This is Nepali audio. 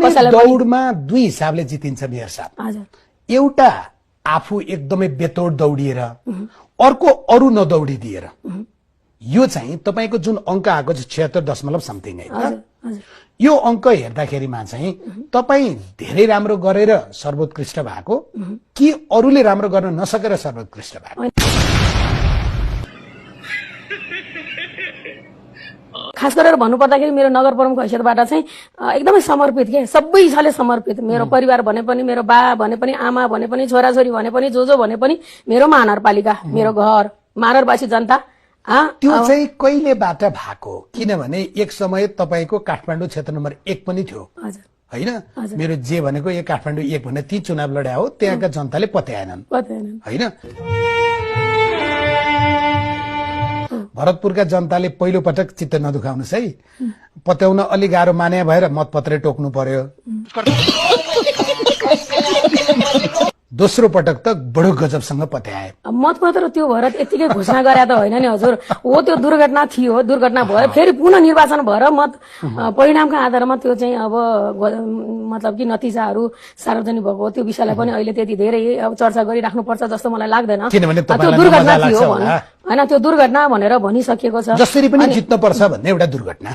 कसैलाई दौडमा दुई हिसाबले जितिन्छ मेयर साहब। हजुर एउटा आफू एकदमै बेतोड दौडिएर, अर्को अरू नदौडिदिएर। यो चाहिँ तपाईको जुन अंक आएको छ 76.something है, यो अंक हेर्दाखेरिमा चाहिँ तपाई धेरै राम्रो गरेर सर्वोत्कृष्ट भएको कि अरूले राम्रो गर्न नसकेर सर्वोत्कृष्ट भएको? खास गरेर भन्नुपर्दाखेरि मेरो नगर प्रमुखको हैसियतबाट चाहिँ एकदमै समर्पित के, सबै हिसाबले समर्पित। मेरो परिवार भने पनि, मेरो बा भने पनि, आमा भने पनि, छोराछोरी भने पनि, जो भने पनि, मेरो महानगरपालिका, मेरो घर, महानगरवासी जनता। त्यो चाहिँ कहिलेबाट भएको? किनभने एक समय तपाईको काठमाडौँ क्षेत्र नम्बर 1 पनि थियो हैन? मेरो जे भनेको यो काठमाडौँ 1 भने ती चुनाव लड्या हो, त्यहाँका जनताले पत्याएनन् हैन? भरतपुरका जनताले पहिलो पटक चित्त नदुखाउनुस् है, पत्याउन अलि गाह्रो माने भएर मतपत्रै टोक्नु पर्यो। दोस्रो पटक त बडो गजबसँग पत्याए। मतपत्र त्यो भएर यतिकै घोषणा गरे त होइन नि हजुर, हो त्यो दुर्घटना थियो, दुर्घटना भयो, फेरि पुनः निर्वाचन भएर मत परिणामका आधारमा त्यो चाहिँ अब मतलब कि नतिजाहरू सार्वजनिक भएको त्यो विषयलाई पनि अहिले त्यति धेरै अब चर्चा गरिराख्नु पर्छ जस्तो मलाई लाग्दैन। त्यो दुर्घटना थियो होइन, त्यो दुर्घटना भनेर भनिसकिएको छ। जसरी पनि जित्न पर्छ भन्ने एउटा दुर्घटना।